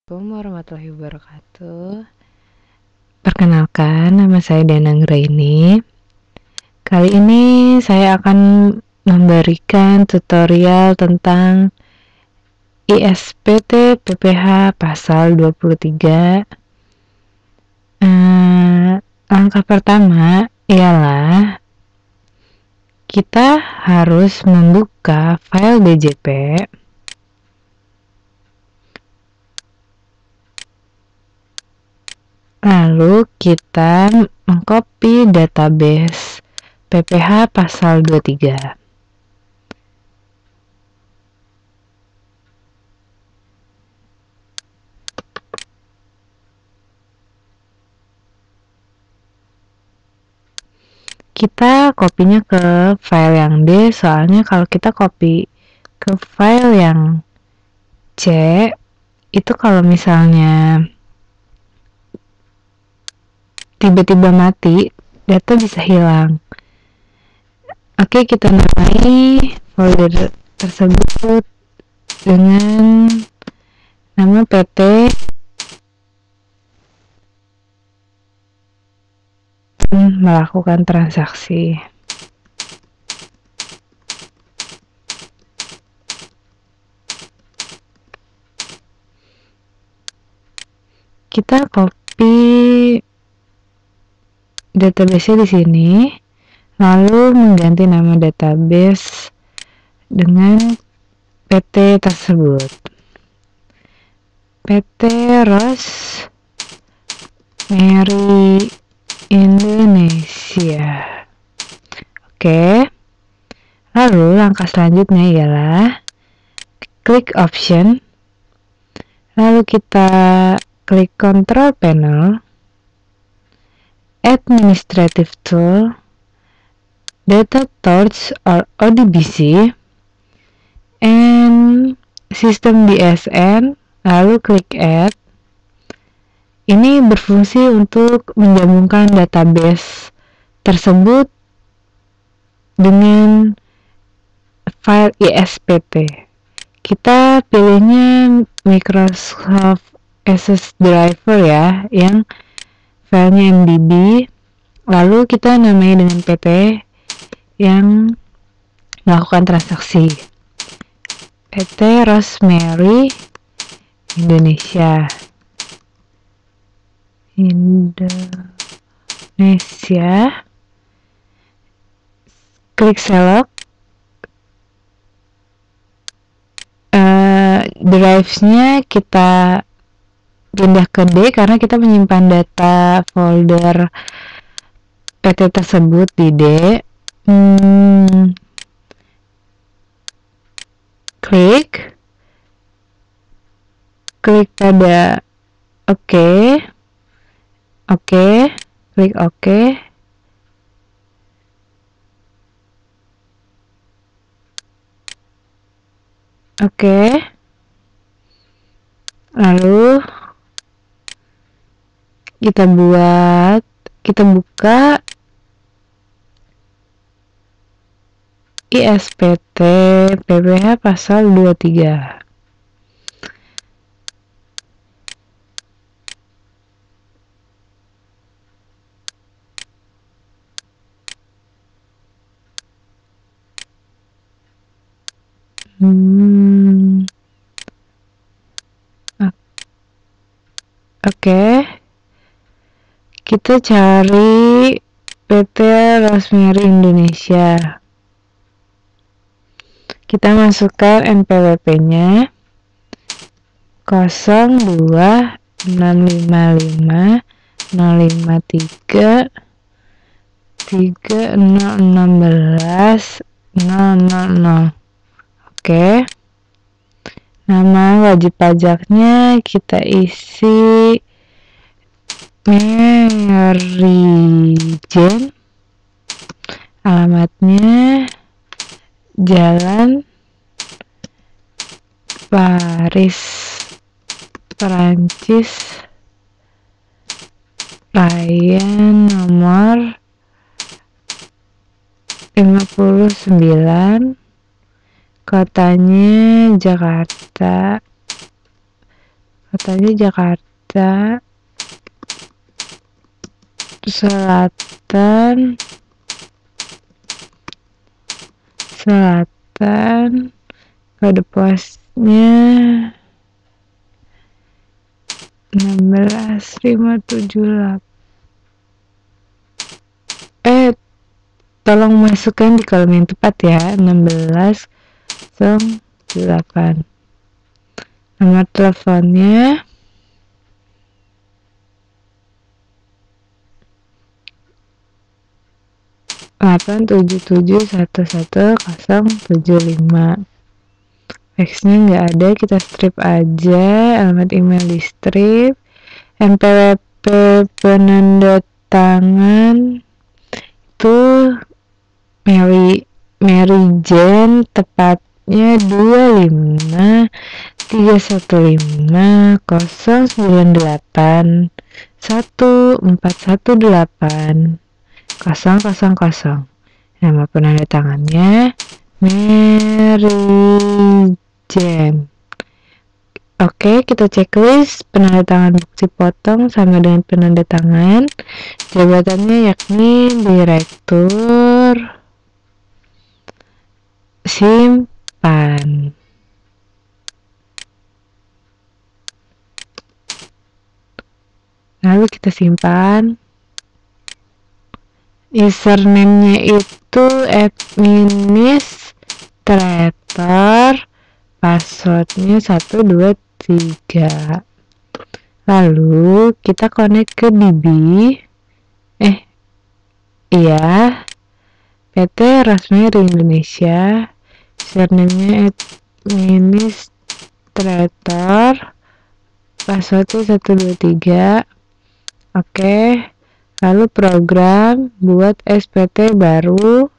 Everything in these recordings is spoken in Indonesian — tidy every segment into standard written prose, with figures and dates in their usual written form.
Assalamualaikum warahmatullahi wabarakatuh. Perkenalkan, nama saya Dana Ngeraini. Kali ini saya akan memberikan tutorial tentang ISPT PPH pasal 23. Langkah pertama ialah kita harus membuka file DJP. Lalu kita mengcopy database PPH pasal 23. Kita kopinya ke file yang D, soalnya kalau kita copy ke file yang C, itu kalau misalnya tiba-tiba mati, data bisa hilang. Oke, kita namai folder tersebut dengan nama PT melakukan transaksi. Kita copy database di sini, lalu mengganti nama database dengan PT tersebut. PT Rosemary Indonesia. Oke. Lalu langkah selanjutnya ialah klik option. Lalu kita klik control panel, administrative tool, data torch or ODBC, and system DSN, lalu klik add. Ini berfungsi untuk menggabungkan database tersebut dengan file ISPT. Kita pilihnya Microsoft Access Driver ya, yang filenya MDB. Lalu kita namai dengan PT yang melakukan transaksi, PT Rosemary Indonesia. Klik select. Drives-nya kita pindah ke D karena kita menyimpan data folder PT tersebut di D. Klik pada OK, klik OK. Lalu kita buka ISPT PPH pasal 23. Kita cari PT Rosemary Indonesia. Kita masukkan NPWP-nya 02655330160000. Oke. Nama wajib pajaknya kita isi Mary Jane. Alamatnya Jalan Paris, Perancis, Ryan nomor 59, kotanya Jakarta, kotanya Jakarta Selatan, kode posnya 16578. Tolong masukkan di kolom yang tepat ya, 1608. Nomor teleponnya 877111075. Faxnya nggak ada, kita strip aja. Alamat email di strip. NPWP penanda tangan itu Mary Jane, tepatnya 25314141180000. Nama penanda tangannya Mary Jane. Oke, kita checklist. Penanda tangan bukti potong sama dengan penanda tangan. Jabatannya yakni direktur simpan. Lalu kita simpan. Username-nya itu administrator, passwordnya 123. Lalu kita connect ke BB. PT Rosemary Indonesia. Username-nya administrator, passwordnya 123. Oke. Lalu program buat SPT baru,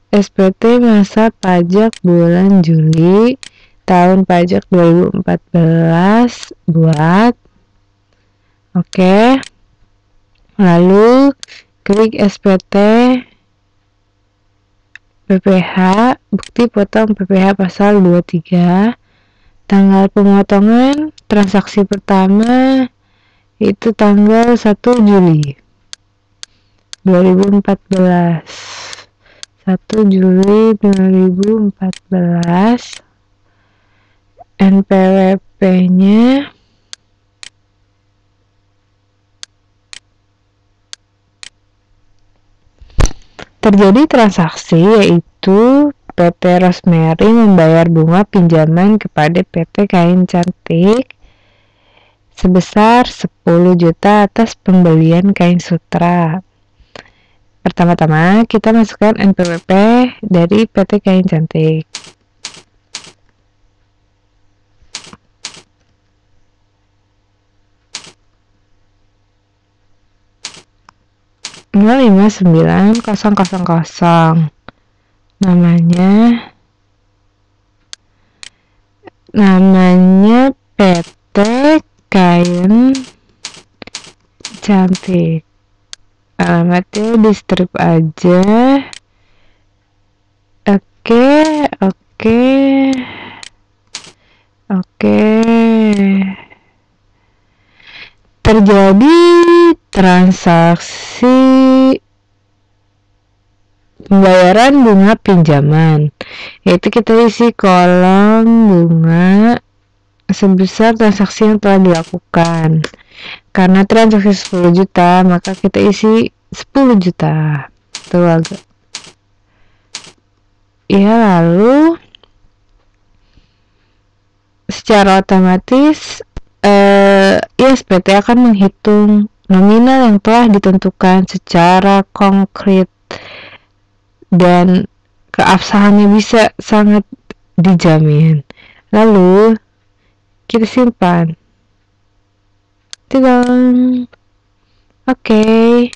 SPT masa pajak bulan Juli tahun pajak 2014 buat. Oke. Lalu klik SPT PPH, bukti potong PPH pasal 23. Tanggal pemotongan transaksi pertama itu tanggal 1 Juli 2014. 1 Juli 2014. NPWP-nya terjadi transaksi yaitu PT Rosemary membayar bunga pinjaman kepada PT Kain Cantik sebesar 10 juta atas pembelian kain sutra. Pertama-tama kita masukkan NPWP dari PT Kain Cantik. (059.000) namanya PT Kain Cantik. Alamatnya di strip aja. Oke. Terjadi transaksi pembayaran bunga pinjaman, yaitu kita isi kolom bunga sebesar transaksi yang telah dilakukan. Karena transaksi 10 juta, maka kita isi 10 juta. Tuh agak. Ya, lalu secara otomatis SPT akan menghitung nominal yang telah ditentukan secara konkret dan keabsahannya bisa sangat dijamin. Lalu kita simpan. Oke.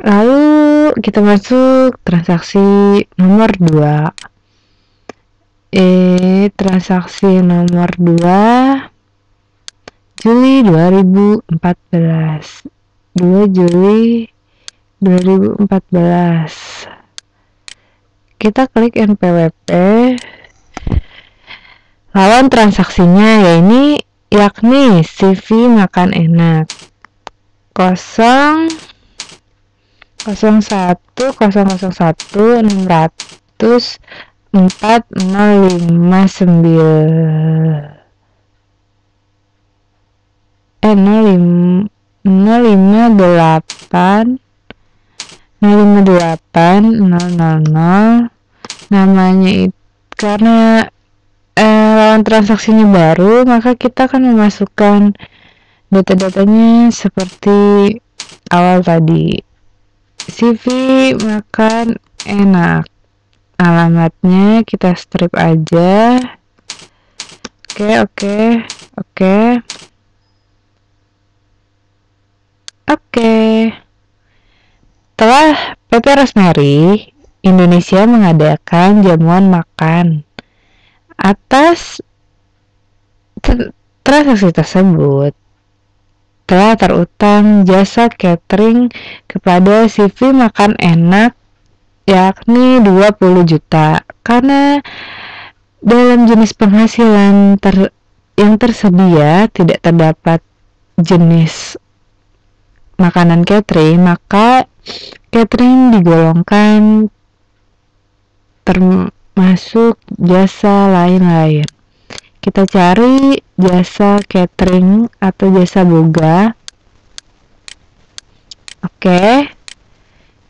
Lalu kita masuk transaksi nomor 2. Transaksi nomor 2 Juli 2014. 2 Juli 2014. Kita klik NPWP. Lawan transaksinya yakni CV makan enak 001 001 600 058 namanya itu karena lawan transaksinya baru, maka kita akan memasukkan data-datanya seperti awal tadi. CV makan enak, alamatnya kita strip aja. Oke. Setelah PT Rosemary Indonesia mengadakan jamuan makan atas transaksi tersebut, telah terutang jasa catering kepada CV makan enak yakni 20 juta karena dalam jenis penghasilan yang tersedia tidak terdapat jenis makanan catering, maka catering digolongkan termasuk jasa lain-lain. Kita cari jasa catering atau jasa boga. Oke.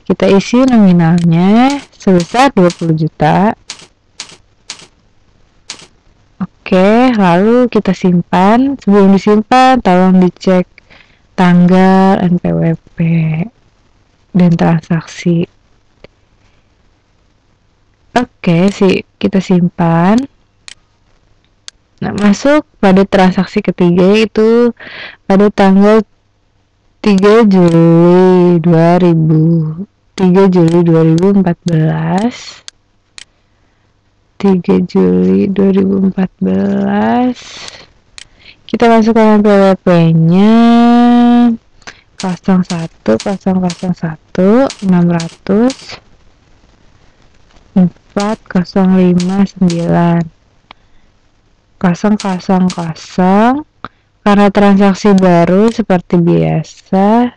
Kita isi nominalnya sebesar 20 juta. Oke, lalu kita simpan. Sebelum disimpan, tolong dicek tanggal NPWP dan transaksi. Oke, kita simpan. Nah, masuk pada transaksi ketiga itu pada tanggal 3 Juli 2014. 3 Juli 2014. Kita masukkan NPWP-nya 01001 600 4059 000 karena transaksi baru seperti biasa.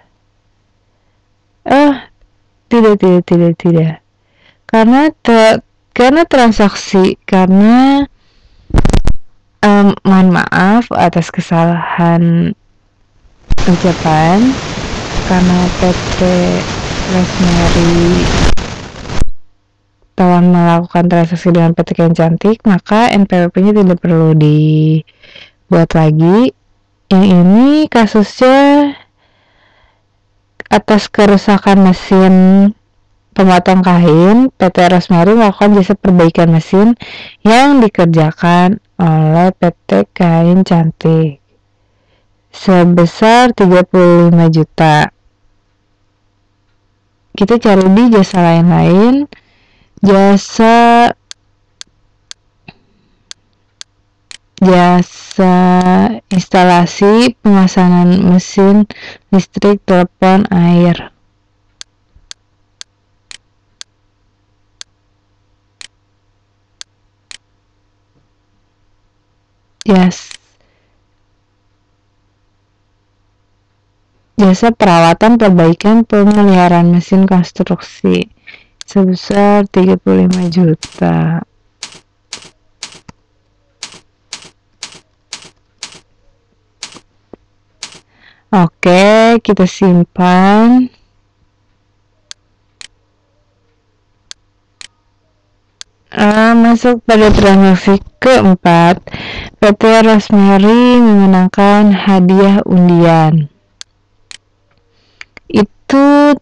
Tidak. Karena transaksi mohon maaf atas kesalahan ucapan karena PT Rosemary telah melakukan transaksi dengan PT Kian Cantik, maka NPWP-nya tidak perlu dibuat lagi. Yang ini kasusnya atas kerusakan mesin pemotong kain. PT Rosemary melakukan jasa perbaikan mesin yang dikerjakan oleh PT Kain Cantik sebesar 35 juta. Kita cari di jasa lain-lain. Jasa instalasi pemasangan mesin listrik telepon air. Jasa perawatan perbaikan pemeliharaan mesin konstruksi sebesar 35 juta. Oke, kita simpan. Masuk pada transaksi keempat, PT Rosemary memenangkan hadiah undian. Itu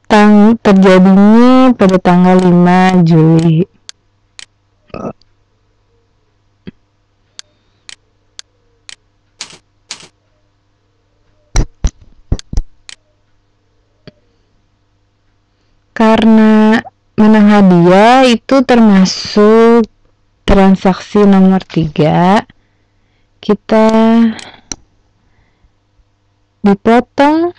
terjadinya pada tanggal 5 Juli. Karena menang hadiah itu termasuk transaksi nomor 3, kita dipotong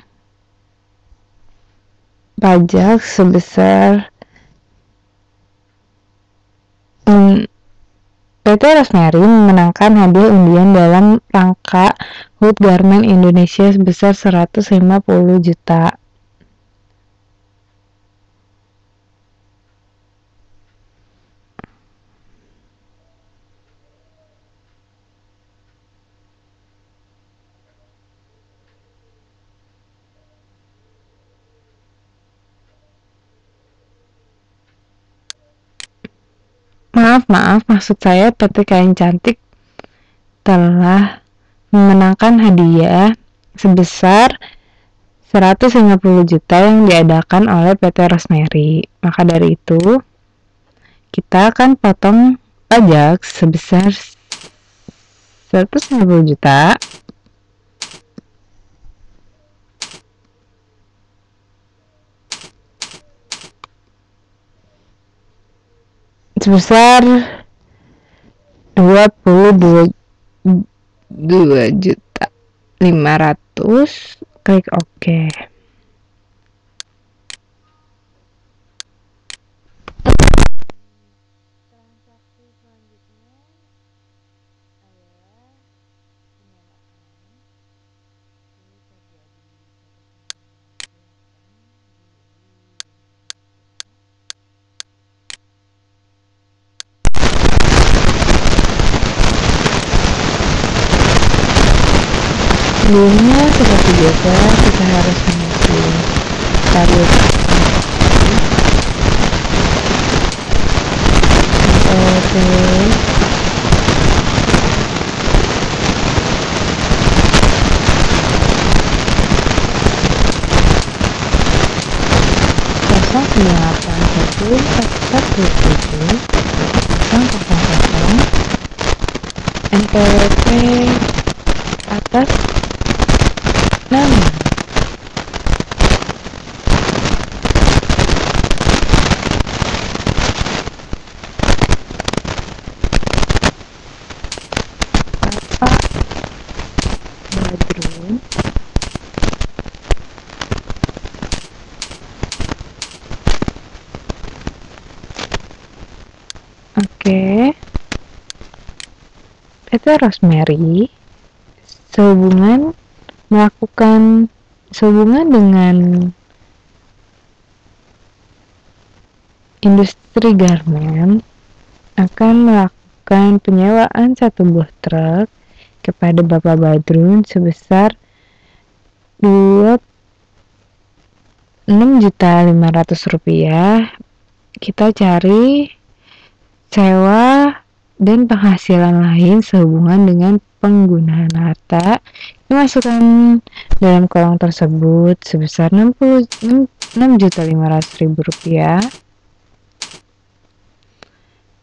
pajak sebesar PT Rosemary memenangkan hadiah undian dalam rangka HUT Garment Indonesia sebesar 150 juta. Maaf, maksud saya PT Kain Cantik telah memenangkan hadiah sebesar 150 juta yang diadakan oleh PT Rosemary. Maka dari itu, kita akan potong pajak sebesar 150 juta sebesar 22.500.000. Klik OK. Transaksi selanjutnya adalah penyewaan. Ini terjadi sebelumnya seperti biasa kita harus mengisi tarif NPWP atas nama Bapak Badrun PT Rosemary sehubungan dengan industri garment akan melakukan penyewaan satu buah truk kepada Bapak Badrun sebesar 26.500.000 rupiah. Kita cari sewa dan penghasilan lain sehubungan dengan penggunaan harta dimasukkan dalam kolom tersebut sebesar 66.500.000 rupiah.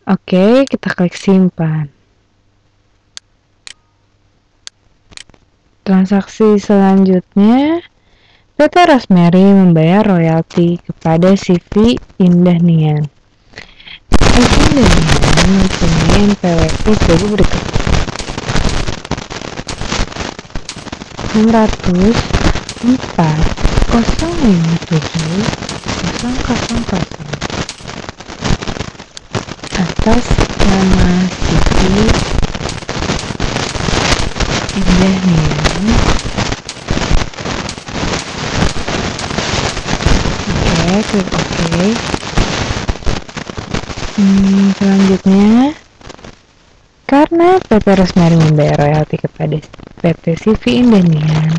Oke, kita klik simpan. Transaksi selanjutnya, PT Rosemary membayar royalti kepada CV Indah Nian. CV Indah Nian mempunyai NPWP sebagai berikut: 604.057.000 atas nama CV Indah Nian. Klik OK. Selanjutnya, karena PT Rosemary membayar royalti kepada PT CV Indah Nian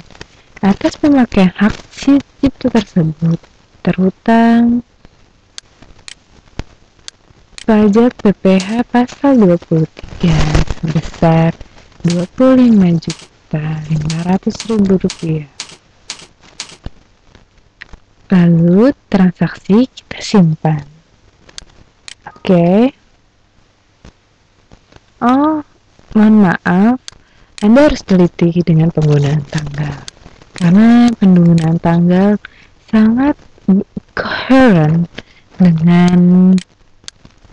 atas pemakaian hak cipta tersebut terhutang pajak PPh pasal 23 sebesar 25.500.000 rupiah. Lalu transaksi kita simpan. Oke. Oh, mohon maaf, Anda harus teliti dengan penggunaan tanggal, karena penggunaan tanggal sangat coherent dengan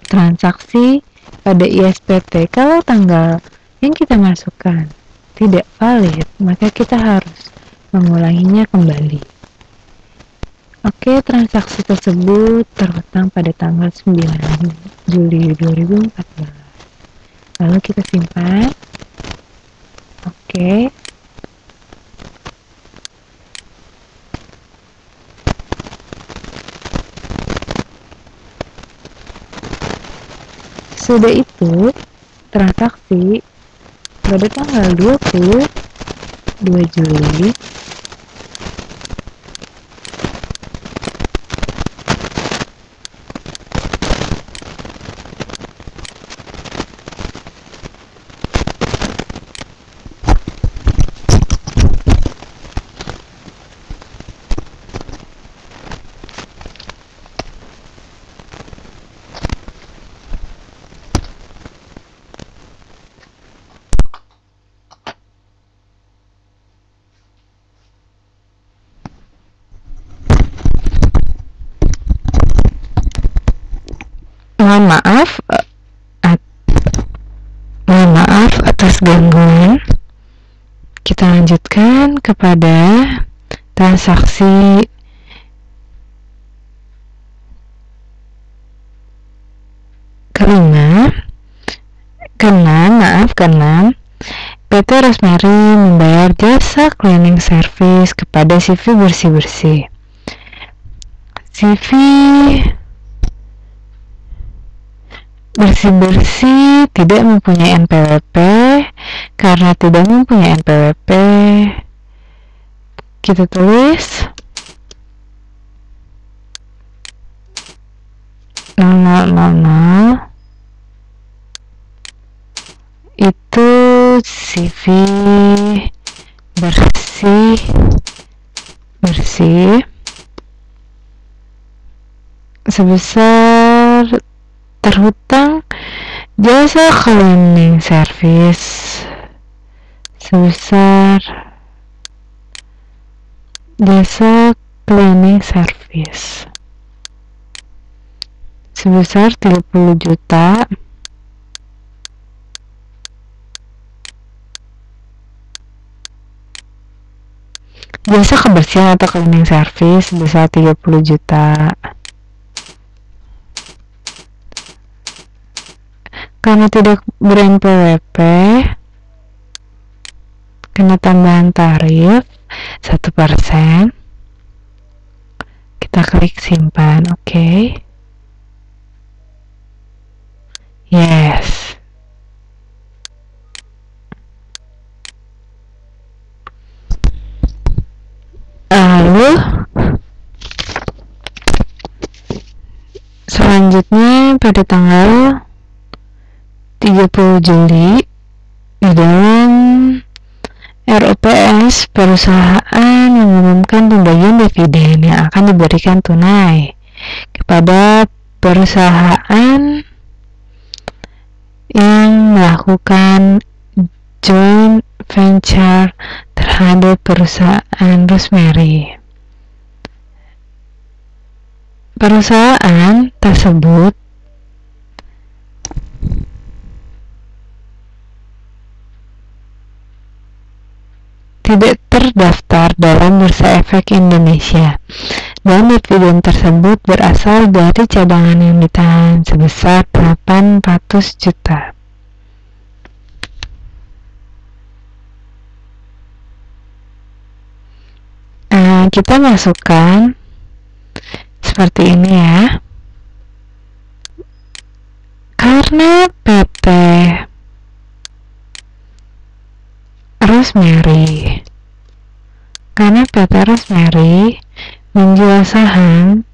transaksi pada ISPT. Kalau tanggal yang kita masukkan tidak valid, maka kita harus mengulanginya kembali. Oke, transaksi tersebut terhutang pada tanggal 9 Juli 2014. lalu kita simpan. Oke. Sudah itu, transaksi pada tanggal 22 Juli mohon maaf atas gangguan. Kita lanjutkan kepada transaksi keenam. PT Rosemary membayar jasa cleaning service kepada CV bersih-bersih. CV bersih-bersih tidak mempunyai NPWP. Karena tidak mempunyai NPWP, kita tulis 0000 itu CV bersih sebesar terhutang jasa cleaning service sebesar jasa cleaning service sebesar 30 juta jasa kebersihan atau cleaning service sebesar 30 juta. Karena tidak ber-NPWP, kena tambahan tarif 1%. Kita klik simpan. Oke. Yes. Lalu selanjutnya pada tanggal 30 Juli di dalam RUPS perusahaan mengumumkan pembagian dividen yang akan diberikan tunai kepada perusahaan yang melakukan joint venture terhadap perusahaan Rosemary. Perusahaan tersebut tidak terdaftar dalam Bursa Efek Indonesia dan dividen tersebut berasal dari cadangan yang ditahan sebesar 800 juta. Kita masukkan seperti ini ya. Karena PT Rosemary menjual saham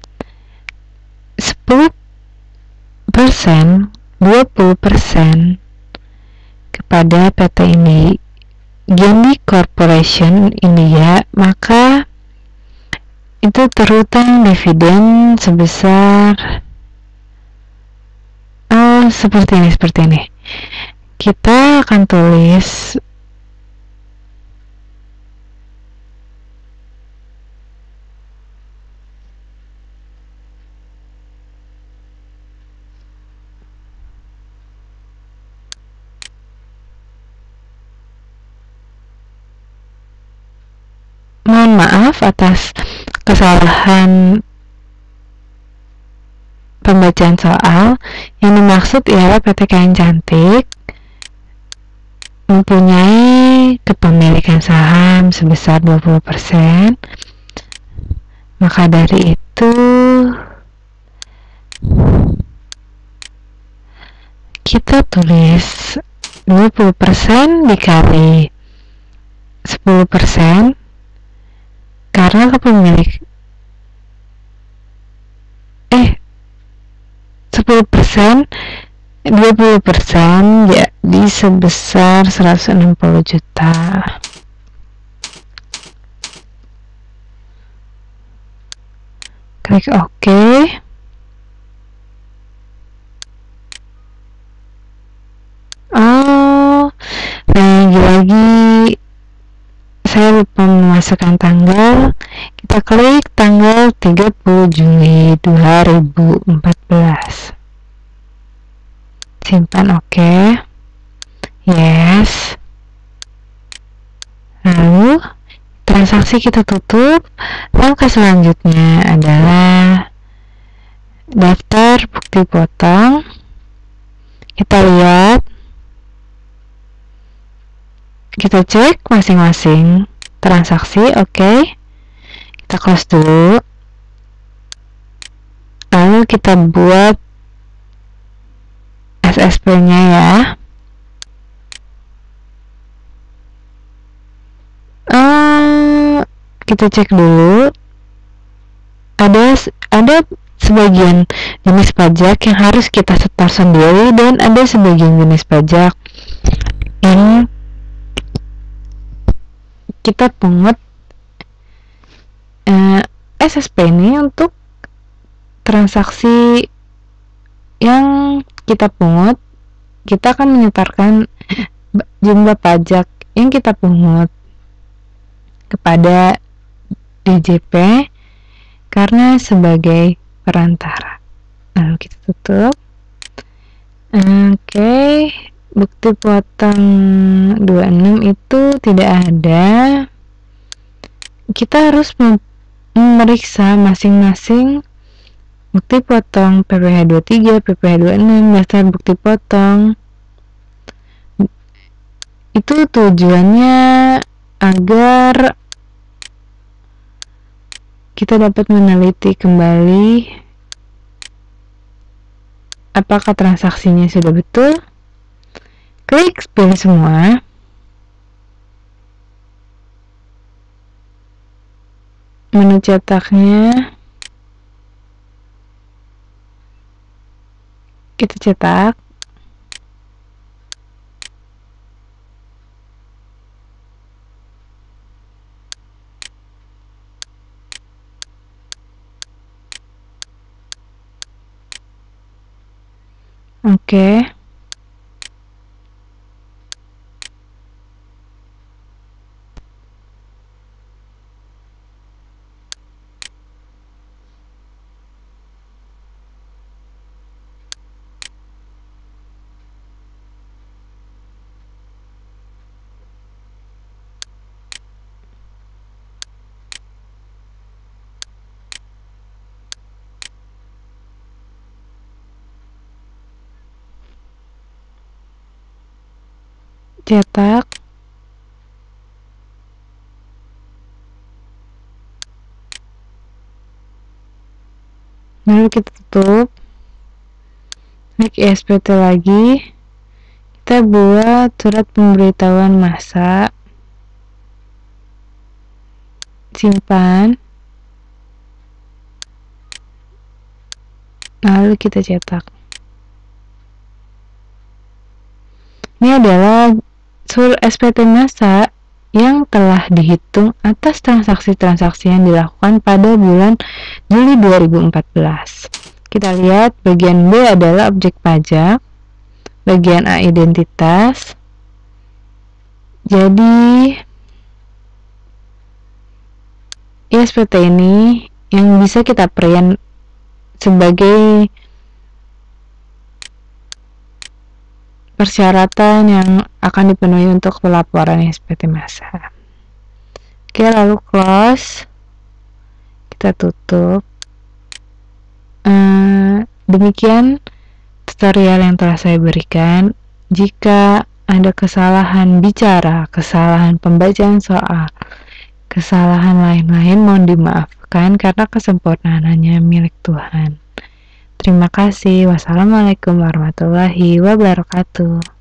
10%, 20% kepada PT Gindy Corporation India, maka itu terhutang dividen sebesar seperti ini. Kita akan tulis mohon maaf atas kesalahan pembacaan soal. Yang dimaksud ialah PT Kain Cantik mempunyai kepemilikan saham sebesar 20%, maka dari itu kita tulis 20% dikali 10% karena kepemilik 10% 20% jadi sebesar 160 juta. Klik OK. Lagi-lagi saya lupa memasukkan tanggal. Kita klik tanggal 30 Juli 2014. Simpan OK. Yes. Lalu transaksi kita tutup. Langkah selanjutnya adalah daftar bukti potong. Kita lihat, kita cek masing-masing transaksi. Oke. Kita close dulu. Lalu kita buat SSP-nya ya. Kita cek dulu. Ada sebagian jenis pajak yang harus kita setor sendiri dan ada sebagian jenis pajak yang kita pungut. SSP ini untuk transaksi yang kita pungut, kita akan menyetorkan jumlah pajak yang kita pungut kepada DJP karena sebagai perantara. Lalu kita tutup. Oke, bukti potong 26 itu tidak ada. Kita harus memeriksa masing-masing bukti potong PPh 23, PPh 26, daftar bukti potong. Itu tujuannya agar kita dapat meneliti kembali apakah transaksinya sudah betul. Klik pilih semua. Menu cetaknya kita cetak. Oke. Cetak. Lalu kita tutup. Klik SPT lagi. Kita buat surat pemberitahuan masa. Simpan. Lalu kita cetak. Ini adalah surat SPT masa yang telah dihitung atas transaksi-transaksi yang dilakukan pada bulan Juli 2014. Kita lihat bagian B adalah objek pajak, bagian A identitas. Jadi SPT ini yang bisa kita print sebagai persyaratan yang akan dipenuhi untuk pelaporan SPT masa. Oke, lalu close. Kita tutup. Demikian tutorial yang telah saya berikan. Jika ada kesalahan bicara, kesalahan pembacaan soal, kesalahan lain-lain mohon dimaafkan karena kesempurnaan hanya milik Tuhan. Terima kasih. Wassalamualaikum warahmatullahi wabarakatuh.